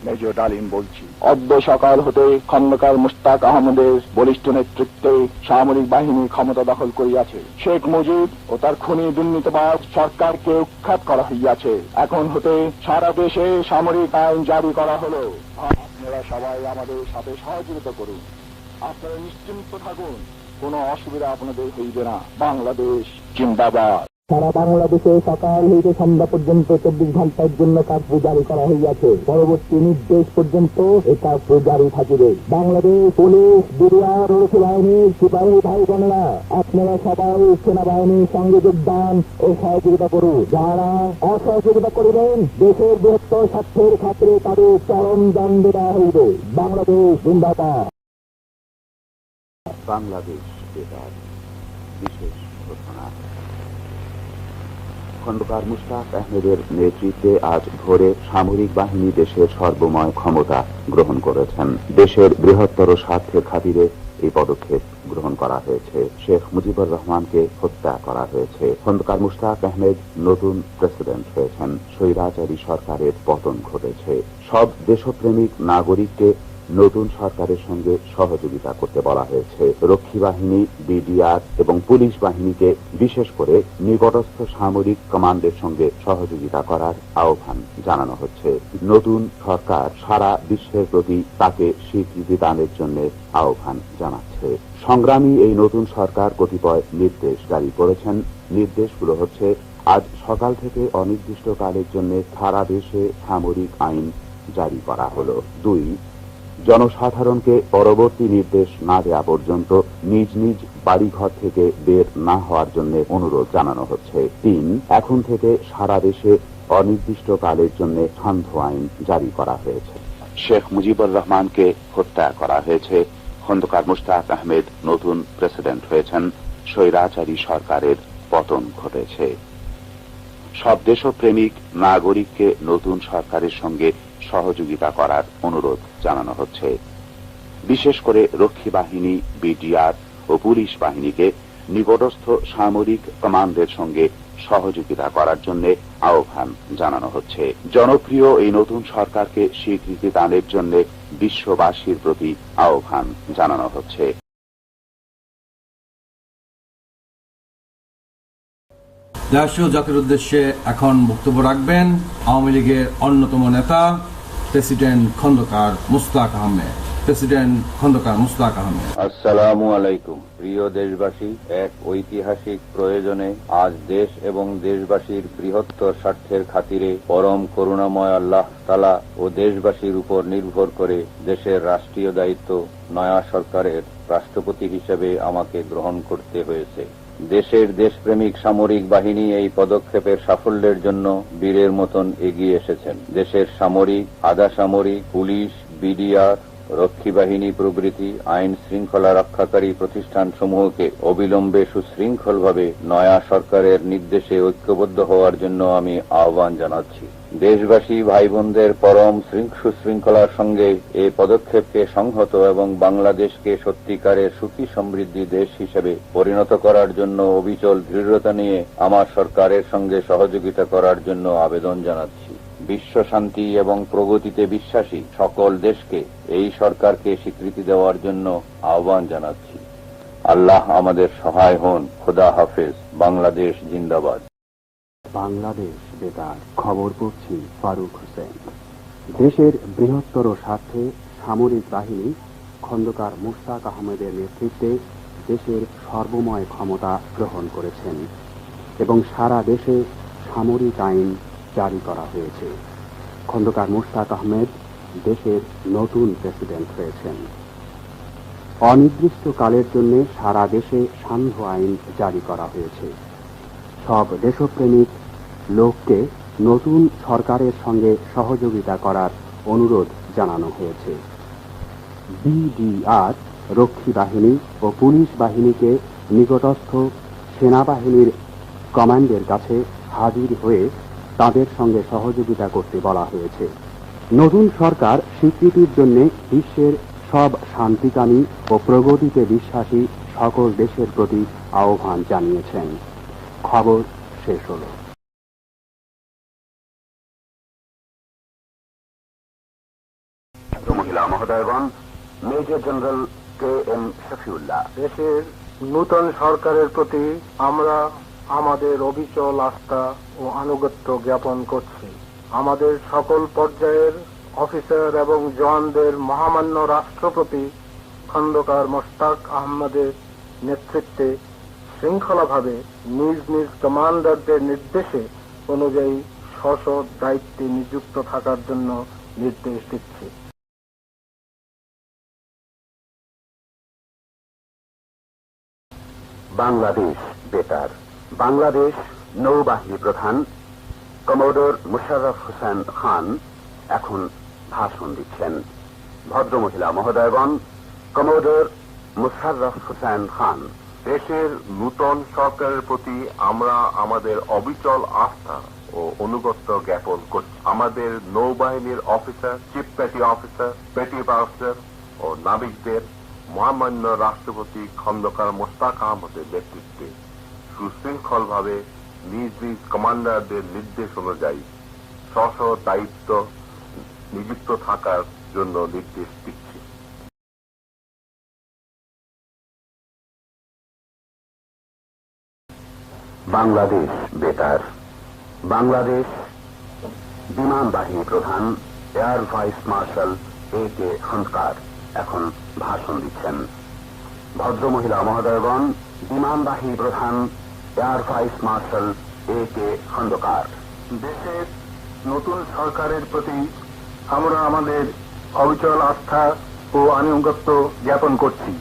Major ডালিম বলছি। অদ্য সকাল হতে খন্দকার মুশতাক আহমদের বলিষ্ঠ নেতৃত্বে সামরিক বাহিনী ক্ষমতা দখল করিয়াছে। শেখ মুজিব ও তার খুনি দুর্নীতিবাজ সরকারকে উৎখাত করা হইয়াছে। এখন হতে সারা দেশে সামরিক আইন জারি করা হলো। আপনারা সবাই আমাদের সাথে সহযোগিতা করুন। আপনারা নিশ্চিন্ত থাকুন, কোনো অসুবিধা আপনাদের হইবে না। বাংলাদেশ জিন্দাবাদ। সারা বাংলাদেশে সকাল হইতে সন্ধ্যা পর্যন্ত 24 ঘন্টার জন্য কার্ফু জারি করা হইয়াছে। পরবর্তী নির্দেশ পর্যন্ত এই কার্ফু জারি থাকিবে। বাংলাদেশ পুলিশ, বিডিআর ও বাহিনীর সিপাহী ভাই বোনেরা, আপনারা সবাই সেনাবাহিনীর সঙ্গে যোগদান ও সহযোগিতা করুন। যারা অসহযোগিতা করিবেন, দেশের বৃহত্তর স্বার্থের খাতিরে তাদের চরম দণ্ড দেওয়া হইবে। বাংলাদেশ জিন্দাবাদ। বাংলাদেশ বেতার বিশেষ ঘোষণা। খন্দকার মুশতাক আহমেদের নেতৃত্বে আজ ভোরে সামরিক বাহিনী দেশের সর্বময় ক্ষমতা গ্রহণ করেছেন। দেশের বৃহত্তর স্বার্থের খাতিরে এই পদক্ষেপ গ্রহণ করা হয়েছে। শেখ মুজিবুর রহমানকে হত্যা করা হয়েছে। খন্দকার মুশতাক আহমেদ নতুন প্রেসিডেন্ট হয়েছেন। স্বৈরাচারী সরকারের পতন ঘটেছে। সব দেশপ্রেমিক নাগরিককে নতুন সরকারের সঙ্গে সহযোগিতা করতে বলা হয়েছে। রক্ষী বাহিনী, বিডিআর এবং পুলিশ বাহিনীকে বিশেষ করে নিকটস্থ সামরিক কমান্ডের সঙ্গে সহযোগিতা করার আহ্বান জানানো হচ্ছে। নতুন সরকার সারা বিশ্বের প্রতি তাকে স্বীকৃতি দানের জন্য আহ্বান জানাচ্ছে। সংগ্রামী এই নতুন সরকার কতিপয় নির্দেশ জারি করেছেন। নির্দেশগুলো হচ্ছে: আজ সকাল থেকে অনির্দিষ্টকালের জন্য সারা দেশে সামরিক আইন জারি করা হলো। 2, জনসাধারণকে পরবর্তী নির্দেশ না দেওয়া পর্যন্ত নিজ নিজ বাড়িঘর থেকে বের না হওয়ার জন্য অনুরোধ জানানো হচ্ছে। 3, এখন থেকে সারা দেশে অনির্দিষ্টকালের জন্য সান্ধ্য আইন জারি করা হয়েছে। শেখ মুজিবুর রহমানকে হত্যা করা হয়েছে। খন্দকার মুশতাক আহমেদ নতুন প্রেসিডেন্ট হয়েছেন। স্বৈরাচারী সরকারের পতন ঘটেছে। সব দেশপ্রেমিক নাগরিককে নতুন সরকারের সঙ্গে সহযোগিতা করার অনুরোধ জানানো হচ্ছে। বিশেষ করে রক্ষী বাহিনী, বিডিআর ও পুলিশ বাহিনীকে নিকটস্থ সামরিক কমান্ডের সঙ্গে সহযোগিতা করার জন্য আহ্বান জানানো হচ্ছে। জনপ্রিয় এই নতুন সরকারকে স্বীকৃতি দানের জন্য বিশ্ববাসীর প্রতি আহ্বান জানানো হচ্ছে। দেশ ও জাতির উদ্দেশ্যে এখন বক্তব্য রাখবেন আওয়ামী লীগের অন্যতম নেতা প্রেসিডেন্ট খন্দকার মুশতাক আহমেদ। প্রেসিডেন্ট খন্দকার মুশতাক আহমেদ। আসসালামু আলাইকুম। প্রিয় দেশবাসী, এক ঐতিহাসিক প্রয়োজনে আজ দেশ এবং দেশবাসীর বৃহত্তর স্বার্থের খাতিরে পরম করুণাময় আল্লাহ তাআলা ও দেশবাসীর উপর নির্ভর করে দেশের রাষ্ট্রীয় দায়িত্ব নয়া সরকারের রাষ্ট্রপতি হিসেবে আমাকে গ্রহণ করতে হয়েছে। দেশের দেশপ্রেমিক সামরিক বাহিনী এই পদক্ষেপের সাফল্যের জন্য বীরের মতন এগিয়ে এসেছেন। দেশের সামরিক, আধা সামরিক, পুলিশ, বিডিআর, রক্ষী বাহিনী প্রভৃতি আইন শৃঙ্খলা রক্ষাকারী প্রতিষ্ঠানসমূহকে অবিলম্বে সুশৃঙ্খলভাবে নয়া সরকারের নির্দেশে ঐক্যবদ্ধ হওয়ার জন্য আমি আহ্বান জানাচ্ছি। দেশবাসী ভাই বোনদের পরম সুশৃঙ্খলার সঙ্গে এই পদক্ষেপকে সংহত এবং বাংলাদেশকে সত্যিকারের সুখী সমৃদ্ধি দেশ হিসেবে পরিণত করার জন্য অবিচল দৃঢ়তা নিয়ে আমার সরকারের সঙ্গে সহযোগিতা করার জন্য আবেদন জানাচ্ছি। বিশ্ব শান্তি এবং প্রগতিতে বিশ্বাসী সকল দেশকে এই সরকারকে স্বীকৃতি দেওয়ার জন্য আহ্বান জানাচ্ছি। আল্লাহ আমাদের সহায় হন। খোদা হাফেজ। বাংলাদেশ জিন্দাবাদ। বাংলাদেশ বেতার খবর পড়ছি ফারুক হোসেন। দেশের বৃহত্তর স্বার্থে সামরিক বাহিনী খন্দকার মুশতাক আহমেদের নেতৃত্বে দেশের সর্বময় ক্ষমতা গ্রহণ করেছেন এবং সারা দেশে সামরিক আইন জারি করা হয়েছে। খন্দকার মুশতাক আহমেদ দেশের নতুন প্রেসিডেন্ট হয়েছেন। অনির্দিষ্টকালের জন্য সারা দেশে সান্ধ্য আইন জারি করা হয়েছে। সব দেশপ্রেমিক লোককে নতুন সরকারের সঙ্গে সহযোগিতা করার অনুরোধ জানানো হয়েছে। বিডিআর, রক্ষী বাহিনী ও পুলিশ বাহিনীকে নিকটস্থ সেনাবাহিনীর কমান্ডের কাছে হাজির হয়ে তাদের সঙ্গে সহযোগিতা করতে বলা হয়েছে। নতুন সরকার স্বীকৃতির জন্য বিশ্বের সব শান্তিকামী ও প্রগতিতে বিশ্বাসী সকল দেশের প্রতি আহ্বান জানিয়েছেন। খবর শেষ হলো। মহোদয়গণ, মেজর জেনারেল KM শফিউল্লাহ। দেশের নূতন সরকারের প্রতি আমরা আমাদের অবিচল আস্থা ও আনুগত্য জ্ঞাপন করছি। আমাদের সকল পর্যায়ের অফিসার এবং জওয়ানদের মহামান্য রাষ্ট্রপতি খন্দকার মোশতাক আহমদের নেতৃত্বে শৃঙ্খলাভাবে নিজ নিজ কমান্ডারদের নির্দেশে অনুযায়ী স্ব দায়িত্বে নিযুক্ত থাকার জন্য নির্দেশ দিচ্ছি। বাংলাদেশ বেতার। বাংলাদেশ নৌবাহিনী প্রধান কমোডর মুশাররফ হোসেন খান এখন ভাষণ দিচ্ছেন। ভদ্রমহিলা মহোদয়গণ, কমোডর মুশাররফ হোসেন খান। দেশের নূতন সরকারের প্রতি আমরা আমাদের অবিচল আস্থা ও অনুগত্য জ্ঞাপন করছি। আমাদের নৌবাহিনীর officer, chief petty officer, petty officer ও নাবিকদের মহামান্য রাষ্ট্রপতি খন্দকার মোশতাক আহমদের নেতৃত্বে সুশৃঙ্খলভাবে নিজ নিজ কমান্ডারদের নির্দেশ অনুযায়ী স্ব দায়িত্ব নিযুক্ত থাকার জন্য নির্দেশ দিচ্ছি। বাংলাদেশ বেতার। বাংলাদেশ বিমান বাহিনী প্রধান air vice marshal AK Khandakar এখন ভাষণ দিচ্ছেন। ভদ্রমহিলা মহোদয়গণ, বিমান বাহিনী প্রধান air vice marshal AK Khandakar. দেশের নতুন সরকারের প্রতি আমরা আমাদের অবিচল আস্থা ও আনুগত্য জ্ঞাপন করছি।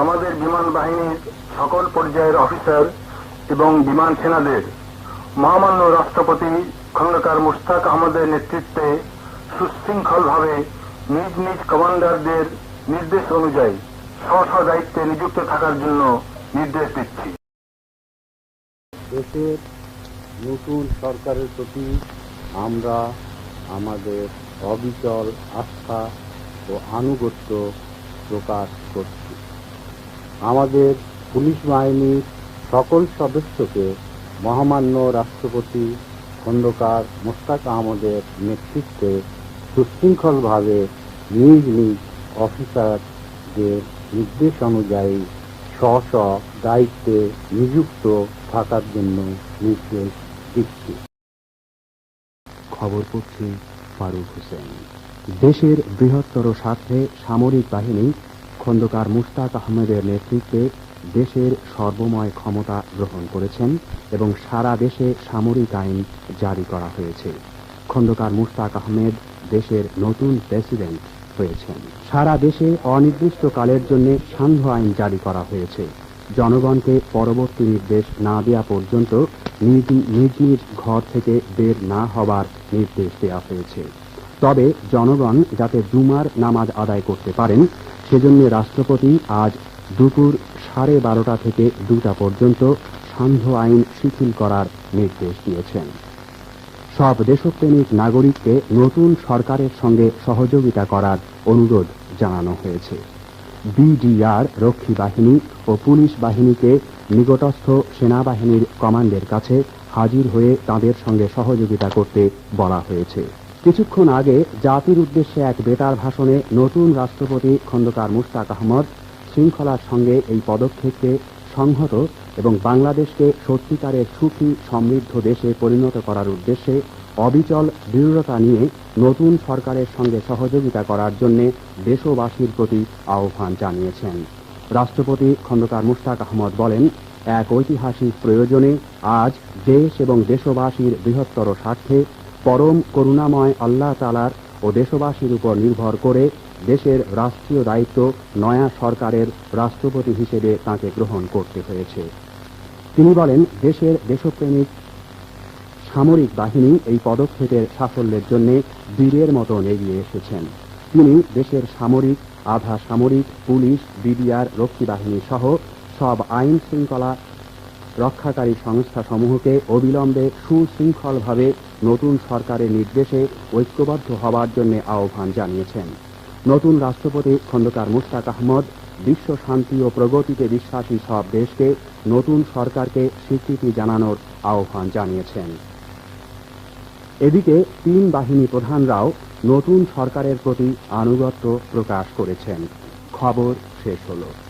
আমাদের বিমান বাহিনীর সকল পর্যায়ের অফিসার এবং বিমান সেনাদের মহামান্য রাষ্ট্রপতি খন্দকার মোশতাক আহমদের নেতৃত্বে সুশৃঙ্খলভাবে নিজ নিজ কমান্ডারদের নির্দেশ অনুযায়ী স্ব দায়িত্বে নিযুক্ত থাকার জন্য নির্দেশ দিচ্ছি। দেশের নতুন সরকারের প্রতি আমরা আমাদের অবিচল আস্থা ও আনুগত্য প্রকাশ করছি। আমাদের পুলিশ বাহিনীর সকল সদস্যকে মহামান্য রাষ্ট্রপতি খন্দকার মোশতাক আহমদের নেতৃত্বে সুশৃঙ্খলভাবে নিজ নিজ অফিসারদের নির্দেশ অনুযায়ী স্ব দায়িত্বে নিযুক্ত থাকার জন্য নির্দেশ দিচ্ছি। খবর পড়ছি ফারুক হোসেন। দেশের বৃহত্তর স্বার্থে সামরিক বাহিনী খন্দকার মোশতাক আহমেদের নেতৃত্বে দেশের সর্বময় ক্ষমতা গ্রহণ করেছেন এবং সারা দেশে সামরিক আইন জারি করা হয়েছে। খন্দকার মোশতাক আহমেদ দেশের নতুন প্রেসিডেন্ট হয়েছেন। সারা দেশে অনির্দিষ্টকালের জন্য সান্ধ্য আইন জারি করা হয়েছে। জনগণকে পরবর্তী নির্দেশ না দেওয়া পর্যন্ত নিজ নিজ ঘর থেকে বের না হবার নির্দেশ দেওয়া হয়েছে। তবে জনগণ যাতে জুমার নামাজ আদায় করতে পারেন সেজন্য রাষ্ট্রপতি আজ দুপুর 12:30 থেকে 2টা পর্যন্ত সান্ধ্য আইন শিথিল করার নির্দেশ দিয়েছেন। সব দেশপ্রেমিক নাগরিককে নতুন সরকারের সঙ্গে সহযোগিতা করার অনুরোধ জানানো হয়েছে। BDR রক্ষী বাহিনী ও পুলিশ বাহিনীকে নিকটস্থ সেনাবাহিনীর কমান্ডের কাছে হাজির হয়ে তাদের সঙ্গে সহযোগিতা করতে বলা হয়েছে। কিছুক্ষণ আগে জাতির উদ্দেশ্যে এক বেতার ভাষণে নতুন রাষ্ট্রপতি খন্দকার মোশতাক আহমদ শৃঙ্খলার সঙ্গে এই পদক্ষেপকে সংহত এবং বাংলাদেশকে সত্যিকারের সুখী সমৃদ্ধ দেশে পরিণত করার উদ্দেশ্যে অবিচল দৃঢ়তা নিয়ে নতুন সরকারের সঙ্গে সহযোগিতা করার জন্য দেশবাসীর প্রতি আহ্বান জানিয়েছেন। রাষ্ট্রপতি খন্দকার মোশতাক আহমদ বলেন, এক ঐতিহাসিক প্রয়োজনে আজ দেশ এবং দেশবাসীর বৃহত্তর স্বার্থে পরম করুণাময় আল্লাহ তাআলার ও দেশবাসীর উপর নির্ভর করে দেশের রাষ্ট্রীয় দায়িত্ব নয়া সরকারের রাষ্ট্রপতি হিসেবে তাঁকে গ্রহণ করতে হয়েছে। তিনি বলেন, দেশের দেশপ্রেমিক সামরিক বাহিনী এই পদক্ষেপের সাফল্যের জন্য বীরের মতন এগিয়ে এসেছেন। তিনি দেশের সামরিক, আধা সামরিক, পুলিশ, BDR রক্ষী বাহিনী সহ সব আইন শৃঙ্খলা রক্ষাকারী সংস্থাসমূহকে অবিলম্বে সুশৃঙ্খলভাবে নতুন সরকারের নির্দেশে ঐক্যবদ্ধ হবার জন্য আহ্বান জানিয়েছেন। নতুন রাষ্ট্রপতি খন্দকার মোশতাক আহমদ বিশ্ব শান্তি ও প্রগতিতে বিশ্বাসী সব দেশকে নতুন সরকারকে স্বীকৃতি জানানোর আহ্বান জানিয়েছেন। এদিকে 3 বাহিনী প্রধানরাও নতুন সরকারের প্রতি আনুগত্য প্রকাশ করেছেন। খবর শেষ হলো।